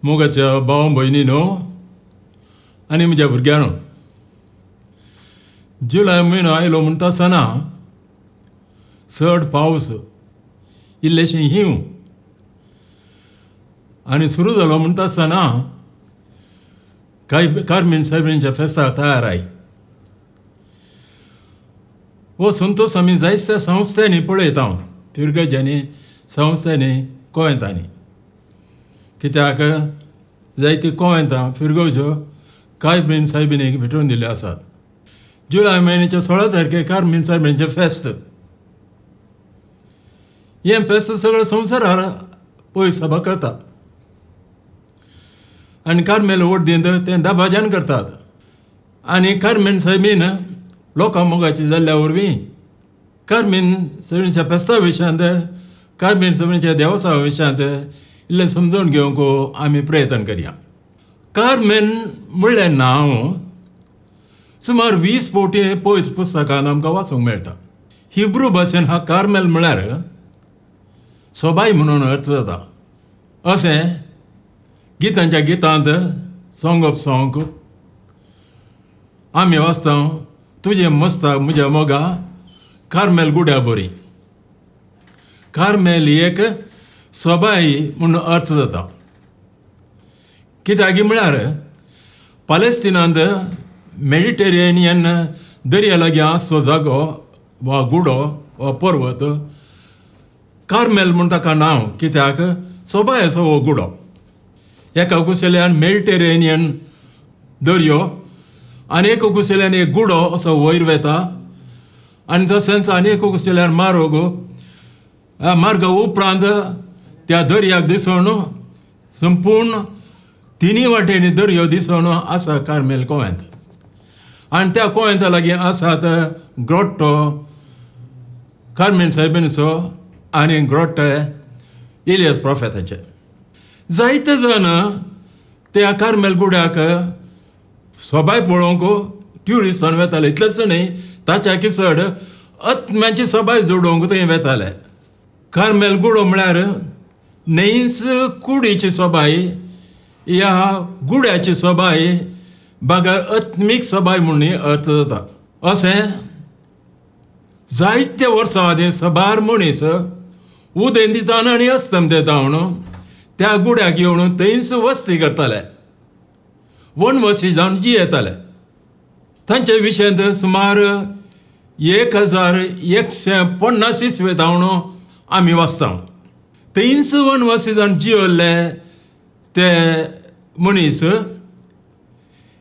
मोगाच्या भाव भयणीनो आनी म्हज्या भुरग्यांनो, जुलय म्हयनो आयलो म्हणटा आसतना चड पावस, इल्लेशें हिंव आनी सुरू जालो म्हणटा आसतना कार्मेलीन सायबीणच्या फेस्ताक तयाराय. हो संतोश आमी जायत्या संस्थांनी पळयता, फिरगेच्यांनी संस्थांनी कोयंतांनी. कित्याक जायतीं कोयंतां फिरगोच्यो कार्मेलीन सायबीणीक भेटोवन दिल्ल्यो आसात. जुलय म्हयन्याच्या 16 तारखेक कार्मेलीन सायबीणीचें फेस्त. हें फेस्त सगळो संवसारार पयस सभा करता आनी कार्मेल वर्दींत तें दबाज्यान करतात. आनी कार्मेलीन सायबीण लोकां मोगाची जाल्ल्या वरवीं कार्मेलीन सायबीणीच्या फेस्ता विशयांत, कार्मेलीन सायबीणीच्या देवसांवा विशयांत इल्लें समजून घेवंक आमी प्रयत्न करया. कार्मेल म्हणलें नांव सुमार 20 फावटी पयस पुस्तकांत आमकां वाचूंक मेळटा. हिब्रू भाशेन हा कार्मेल म्हळ्यार सोबाय म्हणून अर्थ जाता. अशें गितांच्या गितांत सॉंग ऑफ सॉंग आमी वाचता, तुजे मस्ताक म्हज्या मोगा कार्मेल गुड्या बरी. कार्मेल ही एक सोबाय म्हणून अर्थ जाता. कित्याक म्हळ्यार पॅलेस्टिनांत मेडिटेरेनियन दर्या लागीं आसचो जागो वा गुडो वा पर्वत कार्मेल म्हूण ताका नांव, कित्याक सोबाय असो हो गुडो. एका कुशेल्यान मेडिटेरेनियन दर्यो आनी एका कुशेल्यान एक गुडो असो वयर वेता आनी तशेंच आनी एका कुशेल्यान मार्ग उपरांत त्या दर्याक दिसोन संपूर्ण तिनी वाटेनी दर्यो दिसोन आसा कार्मेल कोयंत. आनी त्या कोयंता लागीं आसात ग्रोट्टो कार्मेलीन सायबीणचो आनी ग्रोट्ट एलियास प्रोफेताचे. जायते जाण त्या कार्मेल गुड्याक सोबाय पळोवंक ट्युरिस्टान वेताले. इतलेंच न्ही, ताच्या किसड आत्म्याची सोबाय जोडोवंक थंय वेताले. कार्मेल गुडो म्हळ्यार नेईस कुडीची सोबाय, ह्या गुड्याची सोबाय बागा आत्मीक सोबाय म्हणून अर्थ जाता. अशें जायत्या वर्सां आदीं सबार मनीस उदें दितान आनी अस्तम देतावन त्या गुड्याक येवन थंयच वस्ती करताले, वनवसी जावन जियेताले. तांचे विशयांत सुमार 1150 इसवे जावन आमी वाचता. थंयच वनवसी जावन जियेल्ले ते मनीस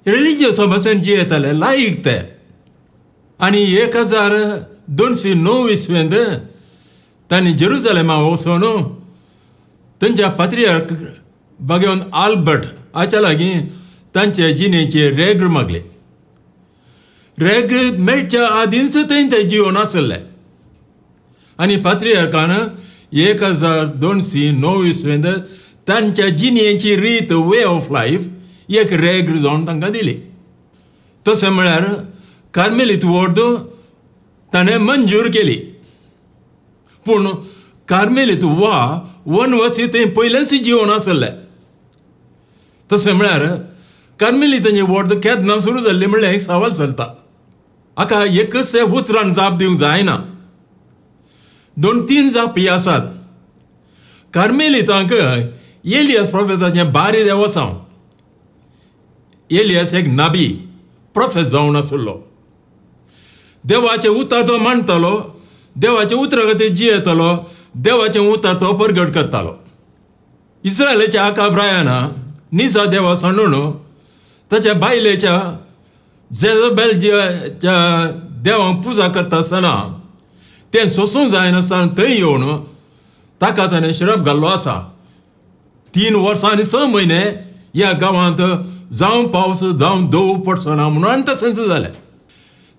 रिलिजियस भाशेन जियेताले, लायक ते. आनी 1209 इसवेंत तांणी जेरुसलेमा वचून थंयच्या पात्रियार्क भगवंत आल्बर्ट हाच्या लागीं तांचे जिणेची रेग मागली. रेग मेळच्या आदींच ते जिवन आसले आनी पात्रियार्कान 1209 इसवेंत तांच्या जिणेची रीत, वे ऑफ लायफ एक रेग जावन तांकां दिली. तशें म्हळ्यार कार्मेलीत वर्द ताणें मंजूर केली. पूण कार्मेलीत वा वनवसी थंय पयलेंच जिवन आसलें. तशें म्हळ्यार कार्मेलीतांचें वर्द केन्ना सुरू जाल्लें म्हणल्यार एक सवाल चलता. हाका एकच उतरान जाप दिवंक जायना. 2-3 जापी आसात. कार्मेलीतांक एलियास प्रोफेताचें बारी देवसांव. एलियास एक नाबी प्रोफेत जावन आसलो. देवाचें उतर तो मांडटालो, देवाचे उतरा खातीर जियेतालो, देवाचें उतर तो परगट करतालो. इस्रायलाच्या आकाब्रायाना निसा देवा सांडून ताच्या बायलेच्या जेजबेलच्या देवाक पुजा करता आसतना तें सोसूंक जायनासतना थंय येवन ताका ताणें श्राप घाल्लो आसा. 3 वर्सां आनी 6 म्हयने ह्या गांवांत जावं पावस जावं दव पडचो ना म्हणून आनी तशेंच जालें.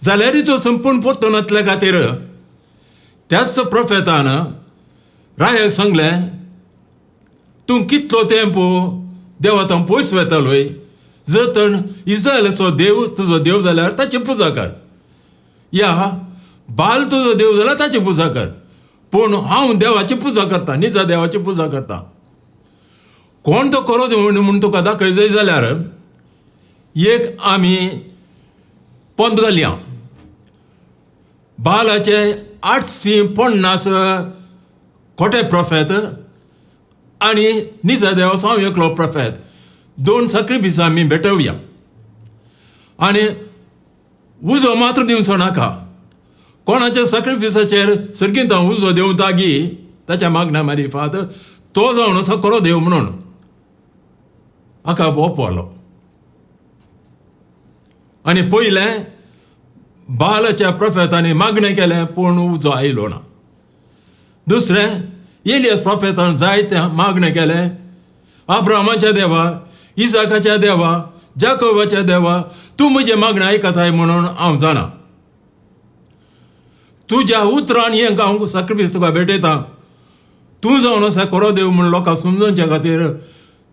जाल्यारय तो संपूर्ण परतून खातीर त्याच प्रोफेतान रायाक सांगलें, तूं कितलो तेंप देवातां पयस वेतालोय, जर तर इस्रायलाचो देव तुजो देव जाल्यार ताची पुजा कर, या बाल तुजो देव जाल्यार ताची पुजा कर. पूण हांव देवाची पुजा करता, निजा देवाची पुजा करता. कोण तो करो म्हणून तुका दाखय जाय जाल्यार एक आमी पोंदगल्या बालाचे 850 खोटे प्रोफेत आनी निजा देव हांव एकलो प्रोफेत 2 सॅक्रिफिसां आमी भेटवया आनी उजो मात्र दिवचो नाका. कोणाच्या सॅक्रिफिसाचेर सर्गिंत उजो देव तागी ताच्या मागण्या मारिफात तो जावन असो करो देव म्हणून हाका ओपवलो. आनी पयलें बालाच्या प्रोफेतांनी मागणें केलें पूण उजो आयलो ना. दुसरें एलियास प्रोफेतान जायते मागणें केलें. अब्राहमाच्या देवा, इसाकाच्या देवा, जाकोबाच्या देवा, तूं म्हजें मागणें आयकताय म्हणून हांव जाणा. तुज्या उतरान हांव सॅक्रिफीस तुका भेटयता. तूं जावन असो करो देव म्हणून लोकांक समजोवच्या खातीर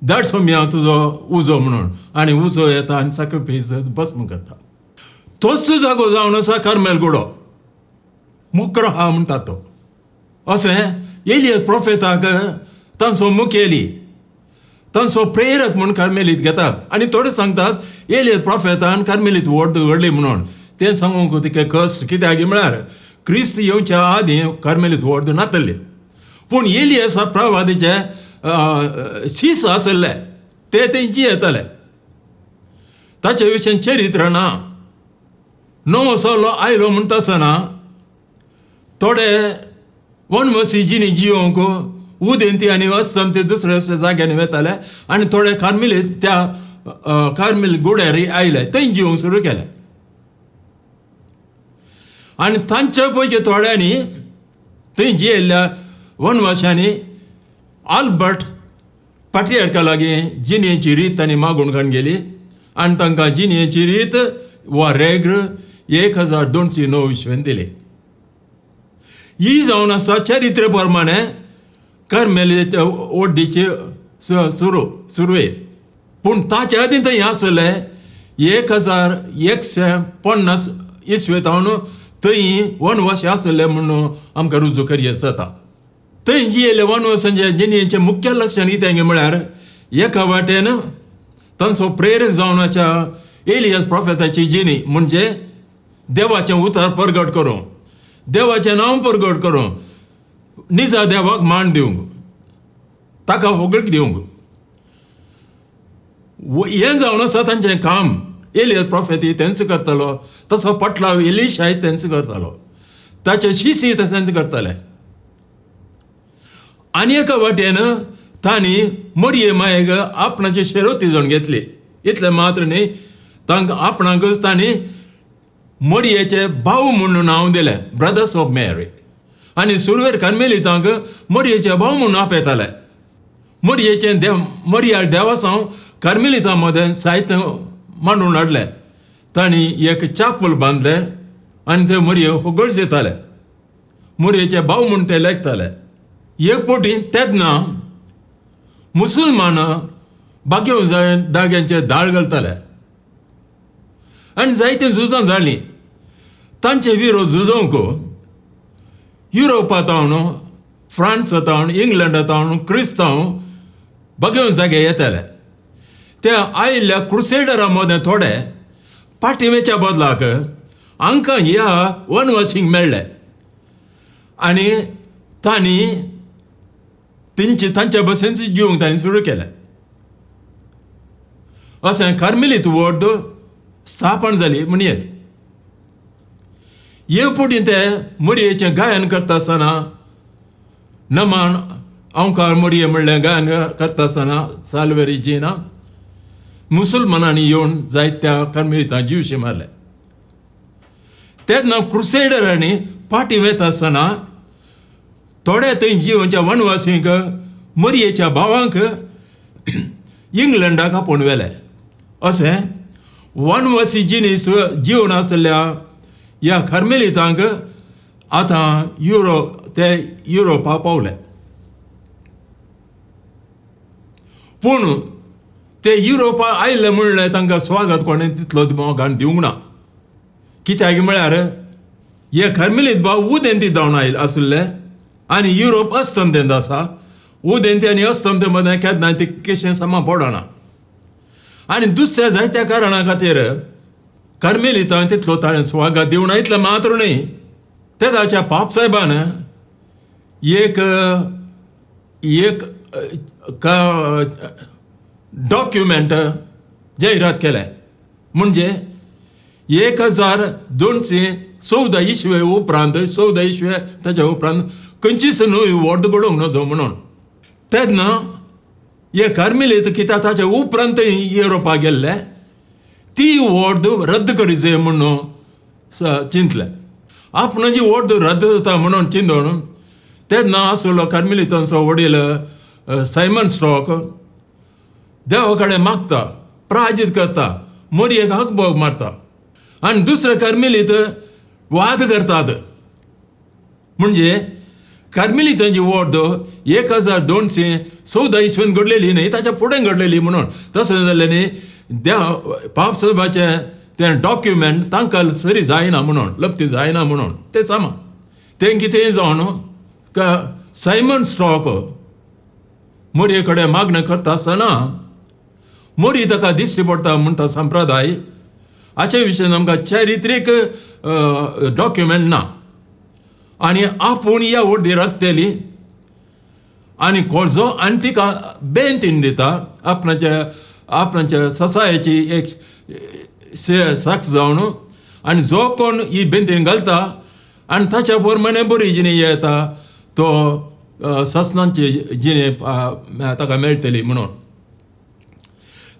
धाडसो मी हांव तुजो उजो म्हणून. आनी उजो येता आनी सॅक्रिफीस भस्म करता. तोच जागो जावन आसा कार्मेल गुडो, मुक्र हा म्हणटा तो. अशें एलियास प्रोफेताक तांचो मुखेली, तांचो प्रेरक म्हूण कार्मेलीत घेतात. आनी थोडे सांगतात एलियास प्रोफेतान कार्मेलीत वोट घडली म्हणून. तें सांगूंक तिका कश्ट कित्याक म्हळ्यार क्रिस्त येवच्या आदीं कार्मेलीत वोट नासलें. पूण एलियास प्रवादीचे शीस आसले ते तेंची येतले. ताचे विशयी चरित्र ना. नवो सोलो आयलो म्हणटा आसतना थोडे वनवासी जिणी जिवंक उदेंती आनी अस्तंती दुसऱ्या दुसऱ्या जाग्यांनी वताले आनी थोडे कार्मेलीत त्या कार्मेल गुड्यार आयले, थंय जिवंक सुरू केलें. आनी तांच्या पैकी थोड्यांनी थंय जियेल्ल्या वनवाशांनी आल्बर्ट पाट्रियार्का लागीं जिणेची रीत तांणी मागून घेवन गेली आनी तांकां जिणेची रीत वा रेग्र 1209 इस्वेन दिली. ही जावन आसा चरित्र प्रमाणे कार्मेलीत वड्डीची सुरवेत. पूण ताचे आदीं थंय आसले 1150 इस्वेतावन थंय वनवासी आसले म्हणून आमकां रुजू करयत जाता. थंय जियेले वनवासांच्या जिणेचें मुख्य लक्षण कितें म्हळ्यार एका वाटेन तांचो प्रेरक जावन आसा एलियास प्रोफेताची जिणी, म्हणजे देवाचें उतर परगट करूं, देवाचें नांव परगट करूं, निजा देवाक मान दिवंक, ताका होगळ दिवंक. हें जावन आसा तांचें काम. एलियास प्रोफेती तेंच करतालो, तसो पटला एलिशाय तेंच करतालो, ताचे शिशी तेंच करताले. आनी एका वाटेन तांणी मोरये मायेक आपणाची शेरोती जावन घेतली. इतलें मात्र न्ही, तांकां आपणाकच तांणी मोरयेचे भाव म्हणून नांव दिलें, ब्रदर्स ऑफ मॅरी. आनी सुरवेर कार्मेलीतांक मोरयेचे भाव म्हणून आपयताले. मोरयेचें मोरया देवासांव कार्मेलीतां मदें जायते मांडून हाडले. तांणी एक चापल बांदलें आनी ते मोरये होगळ येताले. मोरयेचे भाव म्हूण ते लेखताले. एक पोटी तेदना मुसलमान बागेव दाग्यांचे दाळ घालताले आनी जायतीं झुजां जालीं. तांचे विरोध झुजोवंक युरोपांतावन, फ्रांसांतावन, इंग्लंडांतावन क्रिस्तांव बागेव जागे येताले. त्या आयिल्ल्या क्रुसेडरां मदें थोडे पाठिंबेच्या बदलाक हांकां ह्या वनवासींक मेळ्ळे आनी तांणी तांच्या भशेन जिवंक तांणी सुरू केलें. अशें कार्मेलीत वोट स्थापन जाली म्हणयेत. येवपुटी ते मोरयेचें गायन करता आसतना नमान औंकार मोरये म्हणलें गायन करता आसतना सालवेरी जिना मुसलमानांनी येवन जायत्या कार्मेलीतां जिवशे मारले. तेन्ना क्रुसेडरांनी पाटी वयता आसतना थोडे थंय जिवच्या वनवासींक मोरयेच्या भावांक इंग्लंडाक आपोवन व्हेले. अशें वनवासी जिणी जिवन आसल्या ह्या कार्मेलीतांक आतां युरोपा पावले. पूण ते युरोपा आयले म्हणलें तांकां स्वागत कोणें तितलो मोगान दिवंक ना. कित्याक म्हळ्यार हे कार्मेलीत भाव उदेंती जावन आसले आनी युरोप अस्तंतेंत आसा. उदेन त्यांनी असतं ते मदें केन्ना ती केशें सामा पडना. आनी दुसऱ्या जायत्या कारणा खातीर कार्मेलितां तितलो ताणें सुवागत दिवना इतलें मात्र न्ही, ते ताच्या पाप साहेबान एक डॉक्युमेंट जाहिरात केलें. म्हणजे 1214 इस्वे उपरांत 14 इस्वे ताच्या उपरांत खंयचीच न्हंय व्हड घडोवंक नजो म्हणून. तेन्ना हे कार्मेलीत कित्याक ताच्या उपरांत युरोपाक गेल्ले ती व्हड रद्द करी जाय म्हणून चिंतलें. आपणाची व्हड रद्द जाता म्हणून चिंतून तेन्ना आसलो कार्मेलितांचो वडील सायमन स्टॉक देवा कडेन मागता, प्रार्थीत करता, मोरयेक हाकबोग मारता. आनी दुसरे कार्मेलीत वाद करतात. म्हणजे कार्मेलितांची वड 1214 इस्वेन घडलेली न्ही, ताच्या फुडें घडलेली म्हणून. तशें जालें न्ही, पाप साहेबाचें तें डॉक्युमेंट तांकां सरी जायना म्हणून, लप्ती जायना म्हणून तें सामा. तें कितें जावन सायमन स्टॉक मोरये कडेन मागणें करता आसतना मोरी ताका दिश्टी पडटा म्हणटा संप्रदाय. हाचे विशयी आमकां चारित्रीक डॉक्युमेंट ना. आनी आपूण ह्या वड्डी राखतली आनी जो आनी तिका बेंतीन दिता आपणाच्या ससायाची एक साक्ष जावन. आनी जो कोण ही बेंतीन घालता आनी ताच्या प्रमाणे बरी जिणे येता तो ससनांची जिणे ताका मेळटली म्हणून.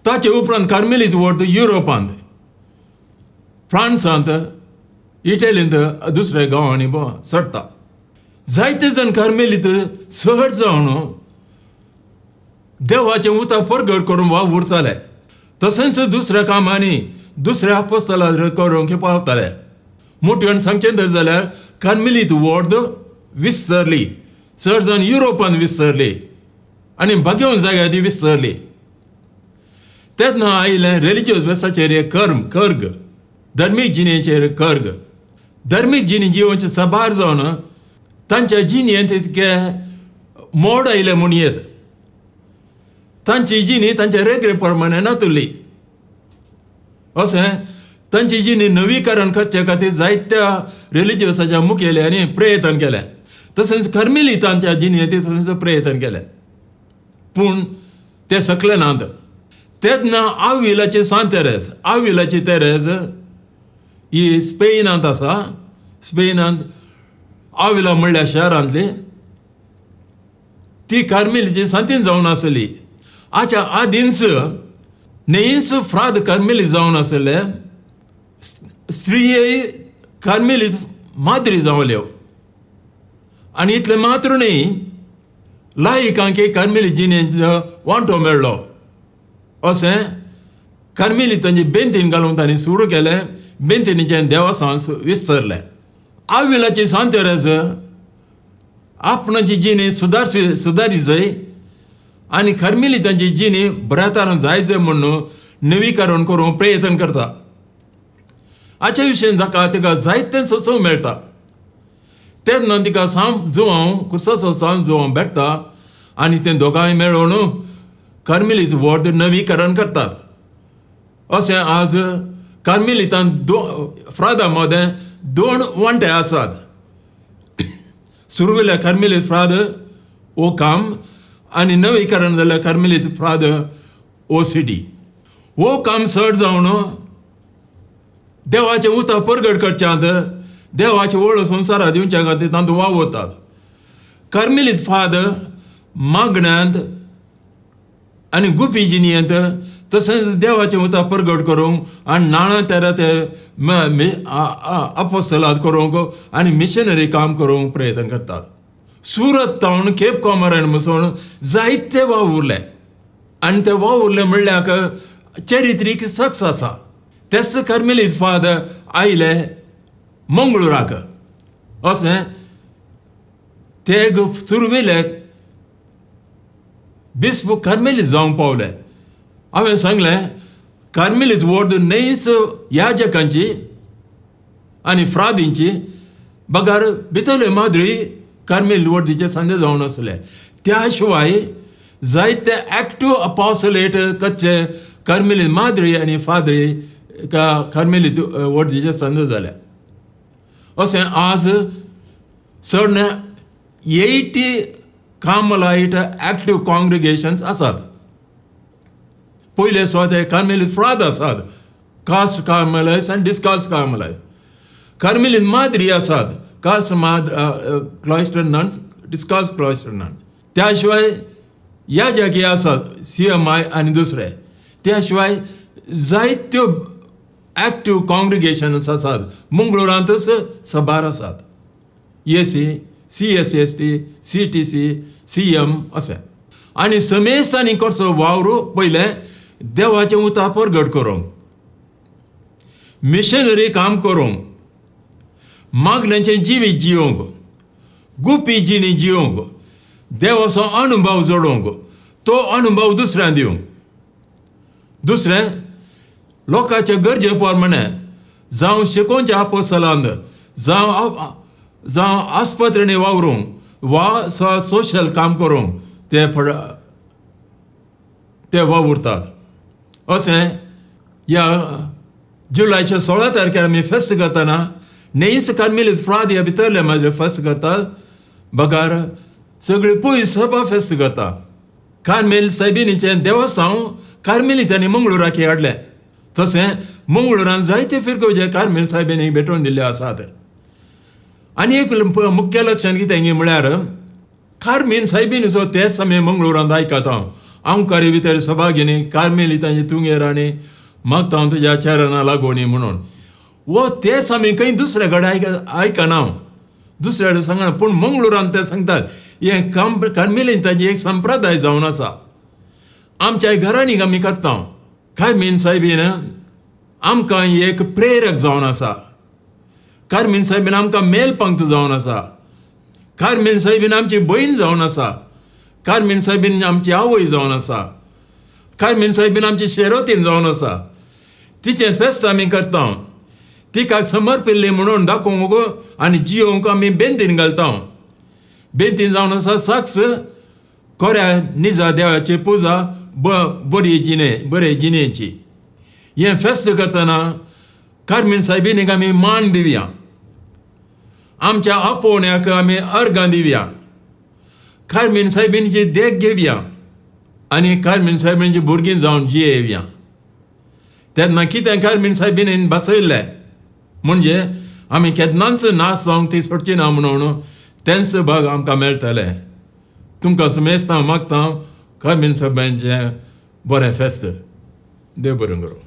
ताचे उपरांत कार्मेलीत वड युरोपांत, फ्रांसांत, इटलींत दुसऱ्या गांवांनी सडटा. जायते जण कार्मेलीत सहज जावन देवाचें उतर परगट करून उरताले. तशेंच दुसऱ्या कामांनी दुसऱ्या अपोस्तलां करूंक पावताले. मोठ्यान सांगचें तर जाल्यार कार्मेलीत वड विस्तरली, चड जावन युरोपांत विस्तरली आनी बाकीच्या जाग्यांनी विस्तरली. तेन्ना आयलें रिलिजियस बेसाचेर एक कर्ग, धर्मीक जिणेचेर कर्ग. धर्मीक जिणी जिवोवचे सबार जावन तांच्या जिणेंत तितके मोड आयले म्हूण येत. तांची जिणी तांच्या रेगरे प्रमाणे नातुरली. अशें तांची जिणी नवीकरण करचे खातीर जायत्या रिलिजियसाच्या मुखेल्यांनी प्रयत्न केले. तशेंच कार्मेलितांच्या जिणेंत तशेंच प्रयत्न केले पूण ते सकले नात. तेन्ना आविलाची सांत तेरेज ही स्पेनांत आसा. स्पेनांत आविला म्हणल्या शहरांतली ती कार्मेलीची सांतीन जावन आसली. हाच्या आदींच नेईस फ्राद कार्मेलीत जावन आसले स्त्रिये कार्मेलीत माद्री जावल्यो. आनी इतलें मात्र न्ही, लायिकांक कार्मेलीत जिणेंत वांटो मेळ्ळो. अशें कार्मेलितांची बेंतीन घालूंक तांणी सुरू केलें. बेंतीनीचें देवासांस विस्तरलें. आविलाची सांत तेरेज आपणाची जिणी सुदारी जाय आनी कार्मेलितांची जिणी बऱ्या तरान जाय म्हणून नवीकरण करूंक प्रयत्न करता. हाचे विशयी तिका जायतें सोसूंक मेळटा. तेन्ना तिका सांप जुवांव कुर्साचो सांप जुवांव भेटता आनी तें दोगांय मेळून कार्मेलीत वड नवीकरण करतात. अशें आज कार्मेलितांत फ्रादा मदें 2 वांटे आसात. सुरवेल्या कार्मेलीत फ्राद ओकाम आनी नवीकरण जाल्ल्या कार्मेलीत फ्राद OCD. ओकाम चड जावन देवाचें उतर परगट करच्यांत, देवाची वळ संवसारा दिवच्या खातीर तातूंत वावरतात. कार्मेलीत फ्राद मागण्यांत आनी गुफी जिणयेंत तशेंच देवाचें उतर परगट करूंक आनी नाणां तेरा ते अपोस्तलांत करूंक आनी मिशनरी काम करूंक प्रयत्न करतात. सुरत तावन केप कॉमरान वचून जायते वाव उरले आनी ते वाव उरले म्हणल्याक चरित्रीक सक्स आसा. तेच कार्मेलीत फाद आयले मंगळुराक. अशें ते सुरवेले बिस्प कार्मेलीत जावंक पावले. हांवें सांगलें कार्मेलीत वड नेईस याजकांची आनी फ्रादींची बगार भितरले माद्री कार्मेल वर्दीचे संदे जावन आसले. त्या शिवाय जायते एक्टिव्ह अपॉसलेट कच्चे कार्मेलीत माद्री आनी फाद्री कार्मेलीत वर्दीचे संदे जाल्या. अशें आज चड 80 कार्मेलाइट एक्टिव्ह कॉंग्रिगेशन्स आसात. पयले सुवाते कार्मेलीत फ्राद आसात, कास्ट कार्मेलाइट्स आनी डिस्काल्स कार्मेलाइट्स. कार्मेलीत माद्री आसात, कास्ट cloister nuns, discalced cloister nuns. त्या शिवाय ह्या जागी आसात CMI आनी दुसरे. त्या शिवाय जायत्यो एक्टिव्ह कॉंग्रिगेशन्स आसात. मंगळुरांतच साबार आसात. AC, CSST, CTC, CM अशें. आनी समेस्तांनी कसो वावरू पयलें देवाचें उतर परगट करूंक, मिशनरी काम करूंक, मागण्यांचें जिवीत जियोंक, गुपी जिणी जियोंक, देवाचो अनुभव जोडूंक, तो अनुभव दुसऱ्यांक दिवंक. दुसरें लोकांच्या गरजे प्रमाणे जावं शिकोवच्या आपोस्तलांत, जावं आस्पत्रेनी वावरूंक वा सोशल काम करूंक ते वावुरतात. अशें ह्या जुलायच्या 16 तारखेर आमी फेस्त करतना नेईस कार्मेलीत फ्राद ह्या भितरले म्हाजे फेस्त करतात. बगार सगळी पयस सभा फेस्त करता. कार्मेल सायबिणीचें देवस्थान कार्मेलीतांनी मंगळुराक हाडलें. तशें मंगळुरांत जायते फिरकोवचे कार्मेल सायबिणीक भेटोवन दिल्ले आसात. आनी एक मुख्य लक्षण कितें म्हळ्यार कार्मेल सायबिणीचो ते समय मंगळुरांत आयकता हांव कारी भितर सभा घेनी कार्मेलितांचे तुंगेर आनी मागता हांव तुज्या चरणां लागोनी म्हणून. वो ते समय खंय दुसरे कडेन आयकना हांव, दुसरे कडेन सांगना. पूण मंगळुरांत ते सांगतात हें कार्मेलितांची एक संप्रदाय जावन आसा. आमच्या घरांनी आमी करता. कार्मेल सायबीन आमकां एक प्रेरक जावन आसा. कार्मेल सायबीन आमकां मेलपंक्त जावन आसा. कार्मेल सायबीन आमची भयण जावन आसा. कार्मेल सायबीन आमची आवय जावन आसा. कार्मेल सायबीन आमची शेरोतीन जावन आसा. तिचें फेस्त आमी करता. तिका समर्पिल्ली म्हणून दाखोवंक आनी जियोवंक आमी बेंतीन घालता. बेंतीन जावन आसा साक्ष खऱ्या निजा देवाची पुजा बरे जिणेची. हें फेस्त करतना कार्मेल सायबिणीक आमी मान दिवया. आमच्या आपोवण्याक आमी अर्गां दिवया. कार्मेल सायबिणीची देख घेवया आनी कार्मेल सायबिणीची भुरगीं जावन जियेवया. तेन्ना कितें कार्मेल सायबिणीन बसयल्लें म्हणजे आमी केन्नाच नाच जावंक ती सोडची ना म्हणून तेंच भाग आमकां मेळटले. तुमकां सुमेस्तां मागता कार्मेल सायबिणीचें बरें फेस्त. देव बरें करूं.